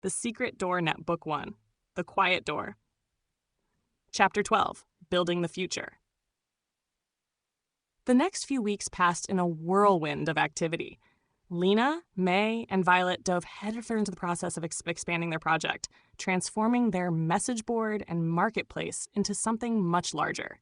The Secret Door Net Book 1, The Quiet Door. Chapter 12, Building the Future. The next few weeks passed in a whirlwind of activity. Lina, May, and Violet dove headfirst into the process of expanding their project, transforming their message board and marketplace into something much larger.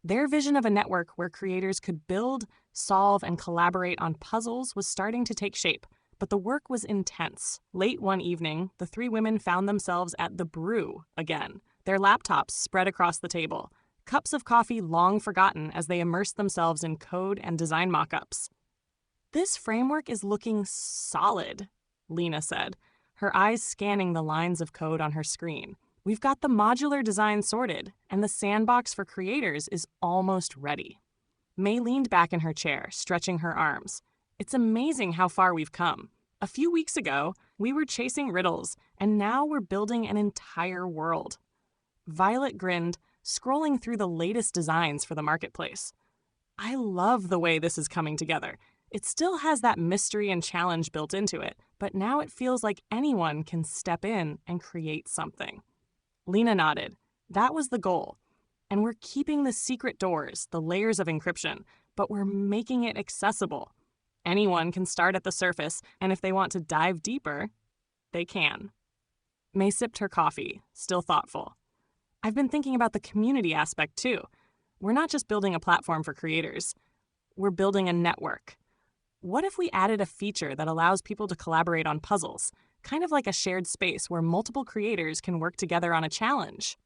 Their vision of a network where creators could build, solve, and collaborate on puzzles was starting to take shape, but the work was intense. Late one evening, the three women found themselves at the brew again, their laptops spread across the table, cups of coffee long forgotten as they immersed themselves in code and design mock-ups. "This framework is looking solid," Lina said, her eyes scanning the lines of code on her screen. "We've got the modular design sorted, and the sandbox for creators is almost ready." May leaned back in her chair, stretching her arms. "It's amazing how far we've come. A few weeks ago, we were chasing riddles, and now we're building an entire world." Violet grinned, scrolling through the latest designs for the marketplace. "I love the way this is coming together. It still has that mystery and challenge built into it, but now it feels like anyone can step in and create something." Lina nodded. "That was the goal. And we're keeping the secret doors, the layers of encryption, but we're making it accessible. Anyone can start at the surface, and if they want to dive deeper, they can." May sipped her coffee, still thoughtful. "I've been thinking about the community aspect, too. We're not just building a platform for creators. We're building a network. What if we added a feature that allows people to collaborate on puzzles, kind of like a shared space where multiple creators can work together on a challenge?"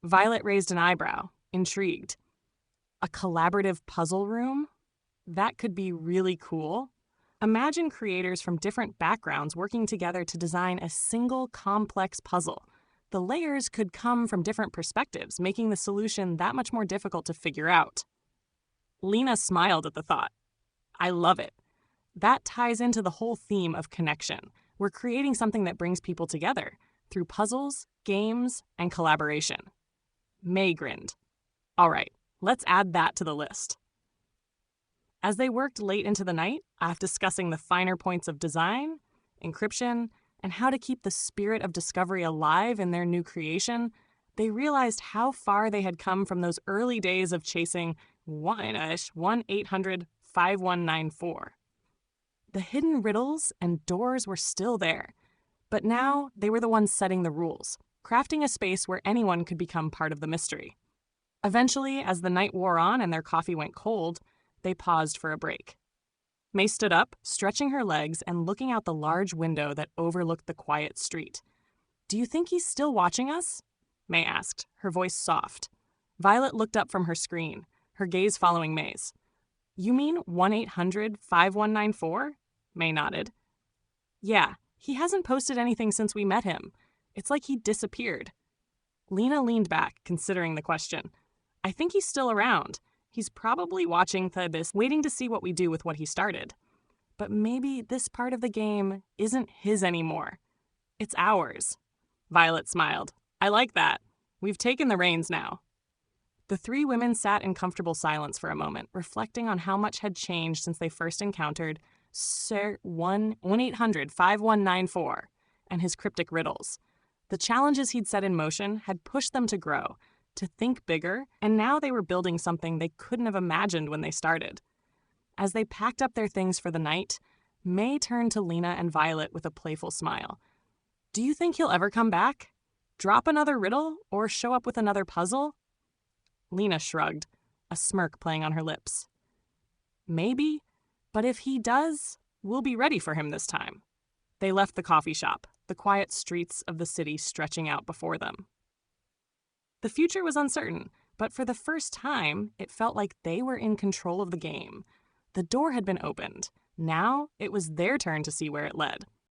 Violet raised an eyebrow, intrigued. "A collaborative puzzle room? That could be really cool. Imagine creators from different backgrounds working together to design a single complex puzzle. The layers could come from different perspectives, making the solution that much more difficult to figure out." Lina smiled at the thought. "I love it. That ties into the whole theme of connection. We're creating something that brings people together through puzzles, games, and collaboration." May grinned. "All right, let's add that to the list." As they worked late into the night, after discussing the finer points of design, encryption, and how to keep the spirit of discovery alive in their new creation, they realized how far they had come from those early days of chasing 1-800-5194. The hidden riddles and doors were still there, but now they were the ones setting the rules, crafting a space where anyone could become part of the mystery. Eventually, as the night wore on and their coffee went cold, they paused for a break. May stood up, stretching her legs and looking out the large window that overlooked the quiet street. "Do you think he's still watching us?" May asked, her voice soft. Violet looked up from her screen, her gaze following May's. "You mean 1-800-5194? May nodded. "Yeah, he hasn't posted anything since we met him. It's like he disappeared." Lina leaned back, considering the question. "I think he's still around. He's probably watching this, waiting to see what we do with what he started. But maybe this part of the game isn't his anymore. It's ours." Violet smiled. "I like that. We've taken the reins now." The three women sat in comfortable silence for a moment, reflecting on how much had changed since they first encountered Sir 1-800-5194 and his cryptic riddles. The challenges he'd set in motion had pushed them to grow, to think bigger, and now they were building something they couldn't have imagined when they started. As they packed up their things for the night, May turned to Lina and Violet with a playful smile. "Do you think he'll ever come back? Drop another riddle or show up with another puzzle?" Lina shrugged, a smirk playing on her lips. "Maybe, but if he does, we'll be ready for him this time." They left the coffee shop, the quiet streets of the city stretching out before them. The future was uncertain, but for the first time, it felt like they were in control of the game. The door had been opened. Now, it was their turn to see where it led.